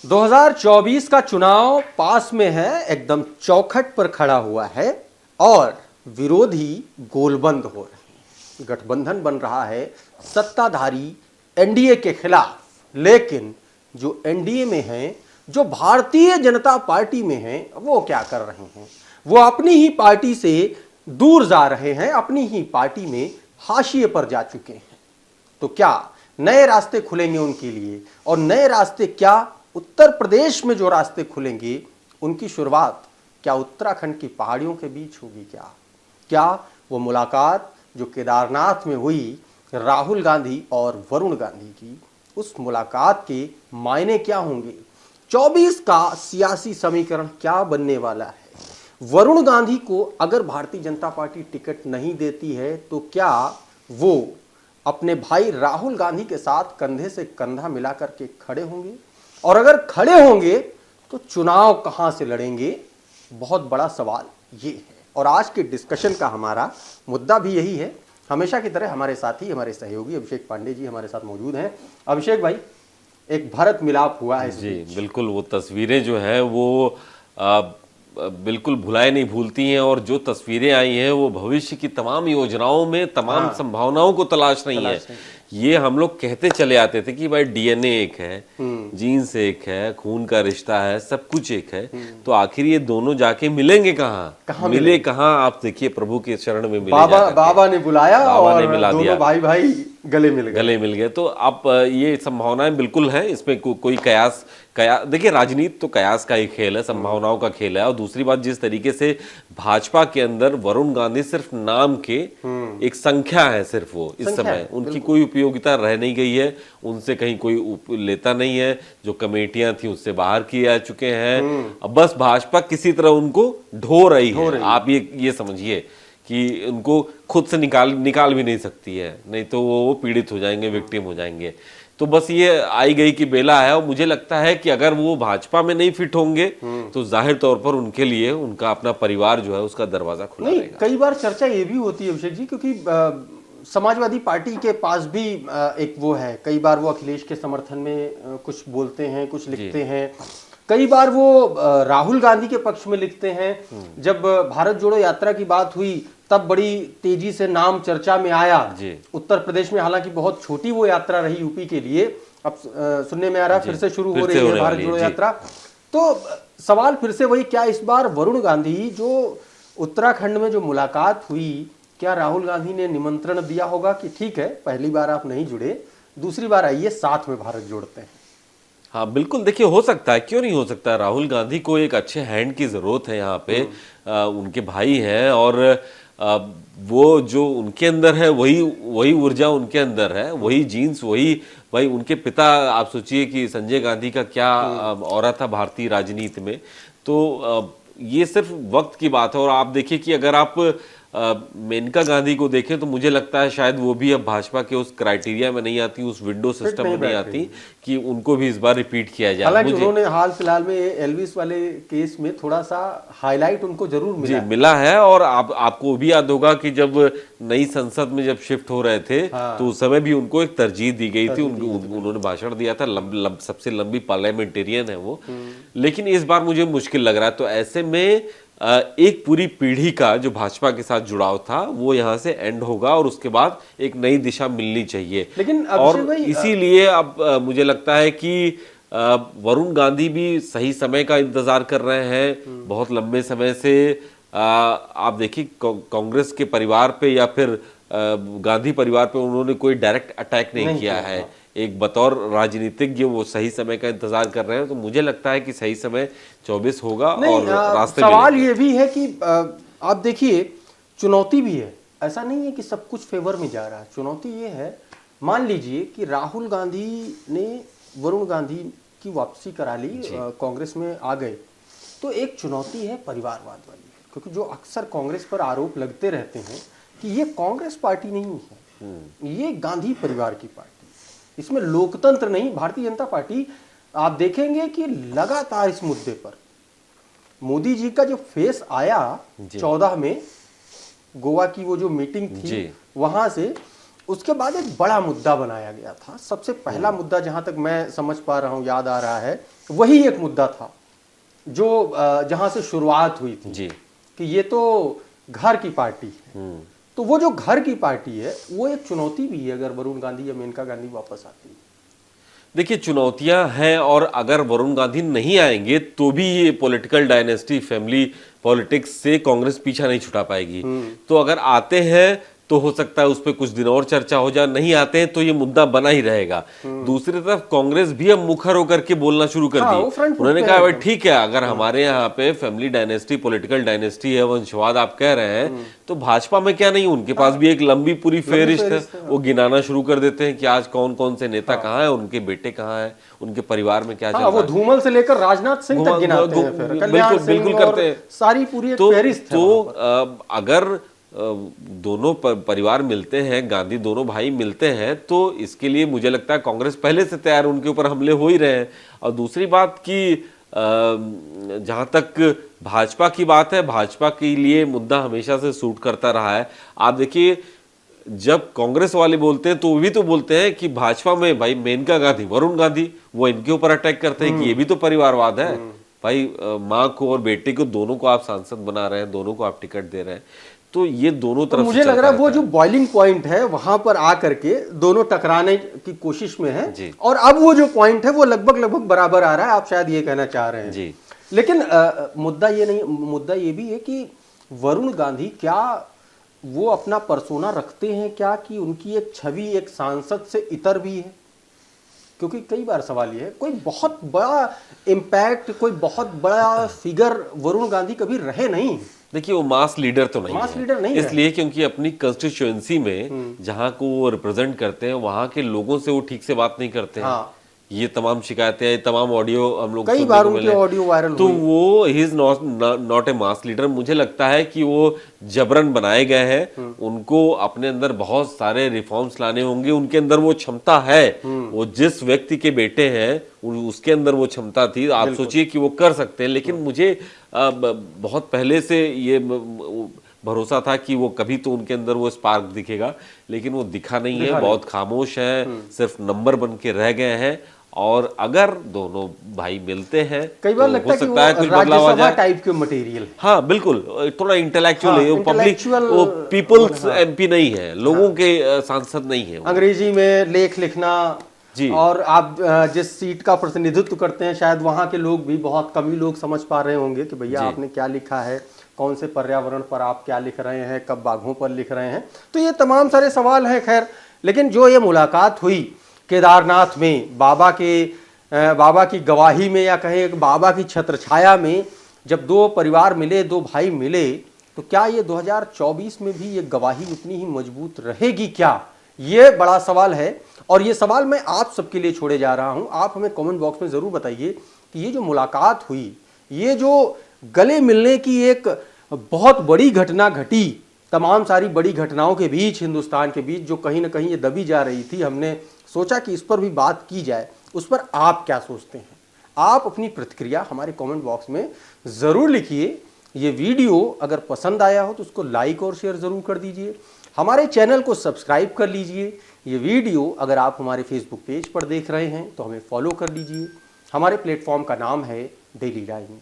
2024 का चुनाव पास में है, एकदम चौखट पर खड़ा हुआ है और विरोधी गोलबंद हो रहे हैं। गठबंधन बन रहा है सत्ताधारी एनडीए के खिलाफ, लेकिन जो एनडीए में हैं, जो भारतीय जनता पार्टी में हैं, वो क्या कर रहे हैं? वो अपनी ही पार्टी से दूर जा रहे हैं, अपनी ही पार्टी में हाशिए पर जा चुके हैं। तो क्या नए रास्ते खुलेंगे उनके लिए? और नए रास्ते क्या उत्तर प्रदेश में जो रास्ते खुलेंगे उनकी शुरुआत क्या उत्तराखंड की पहाड़ियों के बीच होगी? क्या वो मुलाकात जो केदारनाथ में हुई राहुल गांधी और वरुण गांधी की, उस मुलाकात के मायने क्या होंगे? 24 का सियासी समीकरण क्या बनने वाला है? वरुण गांधी को अगर भारतीय जनता पार्टी टिकट नहीं देती है तो क्या वो अपने भाई राहुल गांधी के साथ कंधे से कंधा मिलाकर के खड़े होंगे? और अगर खड़े होंगे तो चुनाव कहां से लड़ेंगे? बहुत बड़ा सवाल ये है। और आज के डिस्कशन का हमारा मुद्दा भी यही है। हमेशा की तरह हमारे साथी, हमारे सहयोगी अभिषेक पांडे जी हमारे साथ मौजूद हैं। अभिषेक भाई, एक भारत मिलाप हुआ है जी बिल्कुल। वो तस्वीरें जो हैं वो बिल्कुल भुलाए नहीं भूलती हैं, और जो तस्वीरें आई हैं वो भविष्य की तमाम योजनाओं में तमाम संभावनाओं को तलाश रही हैं। ये हम लोग कहते चले आते थे कि भाई डीएनए एक है, जीन्स एक है, खून का रिश्ता है, सब कुछ एक है। तो आखिर ये दोनों जाके मिलेंगे कहाँ मिले कहाँ? आप देखिए, प्रभु के शरण में मिले। बाबा ने बुलाया, बाबा ने मिला दिया, भाई गले मिल गए। तो आप ये संभावनाएं बिल्कुल हैं, इसमें कोई कयास देखिए, राजनीति तो कयास का ही खेल है, संभावनाओं का खेल है। और दूसरी बात, जिस तरीके से भाजपा के अंदर वरुण गांधी सिर्फ नाम के एक संख्या है, सिर्फ वो इस समय उनकी कोई उपयोगिता रह नहीं गई है, उनसे कहीं कोई लेता नहीं है। जो कमेटियां थी उससे बाहर किए जा चुके हैं। अब बस भाजपा किसी तरह उनको ढो रही है। आप ये समझिए कि उनको खुद से निकाल भी नहीं सकती है, नहीं तो वो पीड़ित हो जाएंगे, विक्टिम हो जाएंगे। तो बस ये आई गई की बेला है। और मुझे लगता है कि अगर वो भाजपा में नहीं फिट होंगे तो जाहिर तौर पर उनके लिए उनका अपना परिवार जो है उसका दरवाजा खुला रहेगा। कई बार चर्चा ये भी होती है अभिषेक जी, क्योंकि समाजवादी पार्टी के पास भी एक वो है, कई बार वो अखिलेश के समर्थन में कुछ बोलते हैं, कुछ लिखते हैं। कई बार वो राहुल गांधी के पक्ष में लिखते हैं। जब भारत जोड़ो यात्रा की बात हुई तब बड़ी तेजी से नाम चर्चा में आया उत्तर प्रदेश में। हालांकि बहुत छोटी वो यात्रा रही यूपी के लिए। अब सुनने में आ रहा फिर से शुरू हो रही है भारत जोड़ो यात्रा। तो सवाल फिर से वही, क्या इस बार वरुण गांधी जो उत्तराखंड में जो मुलाकात हुई, क्या राहुल गांधी ने निमंत्रण दिया होगा कि ठीक है, पहली बार आप नहीं जुड़े, दूसरी बार आइए, साथ में भारत जोड़ते हैं? हाँ बिल्कुल, देखिए हो सकता है, क्यों नहीं हो सकता। राहुल गांधी को एक अच्छे हैंड की जरूरत है यहाँ पे। उनके भाई हैं, और वो जो उनके अंदर है वही ऊर्जा उनके अंदर है, वही जीन्स, वही भाई उनके पिता। आप सोचिए कि संजय गांधी का क्या औरा था भारतीय राजनीति में। तो ये सिर्फ वक्त की बात है। और आप देखिए कि अगर आप मेनका गांधी को देखें तो मुझे लगता है शायद वो भी अब भाजपा के उस क्राइटेरिया में नहीं आती, उस विंडो सिस्टम में नहीं आती कि उनको भी इस बार रिपीट किया जाए। हालांकि उन्होंने हाल फिलहाल में एल्विस वाले केस में थोड़ा सा हाईलाइट उनको जरूर मिला है। और आपको भी याद होगा कि जब नई संसद में जब शिफ्ट हो रहे थे तो उस समय भी उनको एक तरजीह दी गई थी। उन्होंने भाषण दिया था, सबसे लंबी पार्लियामेंटेरियन है वो। लेकिन इस बार मुझे मुश्किल लग रहा है। तो ऐसे में एक पूरी पीढ़ी का जो भाजपा के साथ जुड़ाव था वो यहाँ से एंड होगा, और उसके बाद एक नई दिशा मिलनी चाहिए। लेकिन और इसीलिए अब मुझे लगता है कि वरुण गांधी भी सही समय का इंतजार कर रहे हैं बहुत लंबे समय से। आप देखिए, कांग्रेस के परिवार पे या फिर गांधी परिवार पे उन्होंने कोई डायरेक्ट अटैक नहीं किया है। एक बतौर राजनीतिज्ञ वो सही समय का इंतजार कर रहे हैं। तो मुझे लगता है कि सही समय 24 होगा। और रास्ते सवाल ये भी है कि आप देखिए, चुनौती भी है। ऐसा नहीं है कि सब कुछ फेवर में जा रहा है। चुनौती ये है, मान लीजिए कि राहुल गांधी ने वरुण गांधी की वापसी करा ली, कांग्रेस में आ गए, तो एक चुनौती है परिवारवाद वाली। क्योंकि जो अक्सर कांग्रेस पर आरोप लगते रहते हैं कि ये कांग्रेस पार्टी नहीं है, ये गांधी परिवार की पार्टी, इसमें लोकतंत्र नहीं। भारतीय जनता पार्टी, आप देखेंगे कि लगातार इस मुद्दे पर मोदी जी का जो फेस आया 14 में गोवा की वो जो मीटिंग थी वहां से, उसके बाद एक बड़ा मुद्दा बनाया गया था। सबसे पहला मुद्दा, जहां तक मैं समझ पा रहा हूं, याद आ रहा है, वही एक मुद्दा था जो जहां से शुरुआत हुई थी जी। कि ये तो घर की पार्टी है। तो वो जो घर की पार्टी है वो एक चुनौती भी है अगर वरुण गांधी या मेनका गांधी वापस आती है। देखिए, चुनौतियां हैं, और अगर वरुण गांधी नहीं आएंगे तो भी ये पॉलिटिकल डायनेस्टी, फैमिली पॉलिटिक्स से कांग्रेस पीछा नहीं छुड़ा पाएगी। तो अगर आते हैं तो हो सकता है उस पर कुछ दिन और चर्चा हो जाए, नहीं आते हैं तो ये मुद्दा बना ही रहेगा। दूसरी तरफ कांग्रेस भी अब मुखर होकर के बोलना शुरू कर हाँ, दी। वो फ्रंट फुट उन्होंने पे कहा है भाई एकदम। ठीक है, अगर हमारे यहाँ पे फैमिली डायनेस्टी, पॉलिटिकल डायनेस्टी है, वंशवाद आप कह रहे हैं, तो भाजपा में क्या नहीं, उनके पास भी एक लंबी पूरी फेहरिस्त है। फेहरिस्त है। वो गिनाना शुरू कर देते हैं कि आज कौन कौन से नेता कहाँ है, उनके बेटे कहाँ है, उनके परिवार में क्या चल हाँ, रहा वो है। धूमल से लेकर राजनाथ सिंह तक गिनाते हैं, फिर कल्याण बिल्कुल बिल्कुल सिंह करते और हैं। सारी पूरी एक तो फेहरिस्त है वहाँ पर। अगर दोनों परिवार मिलते हैं, गांधी दोनों भाई मिलते हैं, तो इसके लिए मुझे लगता है कांग्रेस पहले से तैयार, उनके ऊपर हमले हो ही रहे हैं। और दूसरी बात कि जहां तक भाजपा की बात है, भाजपा के लिए मुद्दा हमेशा से सूट करता रहा है। आप देखिए, जब कांग्रेस वाले बोलते हैं तो वो भी तो बोलते हैं कि भाजपा में भाई मेनका गांधी, वरुण गांधी, वो इनके ऊपर अटैक करते हैं कि ये भी तो परिवारवाद है। भाई माँ को और बेटे को, दोनों को आप सांसद बना रहे हैं, दोनों को आप टिकट दे रहे हैं, तो ये दोनों तो तरफ मुझे से लग रहा है चलता वो रहता जो बॉइलिंग पॉइंट है वहां पर आकर के दोनों टकराने की कोशिश में है। जी। और अब वो जो पॉइंट है वो लगभग लगभग बराबर आ रहा है, आप शायद ये कहना चाह रहे हैं। जी। लेकिन मुद्दा ये नहीं, मुद्दा ये भी है कि वरुण गांधी क्या वो अपना पर्सोना रखते हैं क्या, कि उनकी एक छवि एक सांसद से इतर भी है? क्योंकि कई बार सवाल ये है, कोई बहुत बड़ा इम्पैक्ट, कोई बहुत बड़ा फिगर वरुण गांधी कभी रहे नहीं। देखिए, वो मास लीडर तो नहीं मास है, लीडर नहीं है। इसलिए क्योंकि अपनी कंस्टिट्यूएंसी में जहां को वो रिप्रेजेंट करते हैं, वहां के लोगों से वो ठीक से बात नहीं करते हैं। हाँ। ये तमाम शिकायतें, ये तमाम ऑडियो हम लोग कई सुनने बार को उनके मिले। ऑडियो वायरल तो हुई। वो he is not a mass leader. मुझे लगता है कि वो जबरन बनाए गए हैं। उनको अपने अंदर बहुत सारे रिफॉर्म्स लाने होंगे, उनके अंदर वो क्षमता है। वो जिस व्यक्ति के बेटे हैं उसके अंदर वो क्षमता थी। आप सोचिए कि वो कर सकते हैं, लेकिन मुझे बहुत पहले से ये भरोसा था कि वो कभी तो उनके अंदर वो स्पार्क दिखेगा, लेकिन वो दिखा नहीं है। बहुत खामोश है, सिर्फ नंबर बन के रह गए हैं। और अगर दोनों भाई मिलते हैं, कई बार तो लगता हो है कि सकता है वो कुछ बदलाव आ राज्यसभा जाए। टाइप के मटेरियल। हाँ बिल्कुल, थोड़ा इंटेलेक्चुअल हाँ, है वो, पब्लिक, intellectual, वो पीपल्स हाँ। एमपी नहीं है, लोगों के सांसद नहीं है वो। अंग्रेजी में लेख लिखना जी। और आप जिस सीट का प्रतिनिधित्व करते हैं, शायद वहां के लोग भी, बहुत कम ही लोग समझ पा रहे होंगे कि भैया जी। आपने क्या लिखा है, कौन से पर्यावरण पर आप क्या लिख रहे हैं, कब बाघों पर लिख रहे हैं। तो ये तमाम सारे सवाल हैं। खैर, लेकिन जो ये मुलाकात हुई केदारनाथ में, बाबा की गवाही में, या कहें बाबा की छत्रछाया में, जब दो परिवार मिले, दो भाई मिले, तो क्या ये 2024 में भी ये गवाही उतनी ही मजबूत रहेगी क्या? ये बड़ा सवाल है। और ये सवाल मैं आप सबके लिए छोड़े जा रहा हूं। आप हमें कमेंट बॉक्स में जरूर बताइए कि ये जो मुलाकात हुई, ये जो गले मिलने की एक बहुत बड़ी घटना घटी, तमाम सारी बड़ी घटनाओं के बीच, हिंदुस्तान के बीच, जो कहीं ना कहीं ये दबी जा रही थी, हमने सोचा कि इस पर भी बात की जाए। उस पर आप क्या सोचते हैं? आप अपनी प्रतिक्रिया हमारे कमेंट बॉक्स में ज़रूर लिखिए। ये वीडियो अगर पसंद आया हो तो उसको लाइक और शेयर ज़रूर कर दीजिए। हमारे चैनल को सब्सक्राइब कर लीजिए। ये वीडियो अगर आप हमारे फेसबुक पेज पर देख रहे हैं तो हमें फॉलो कर लीजिए। हमारे प्लेटफॉर्म का नाम है डेली लाइन।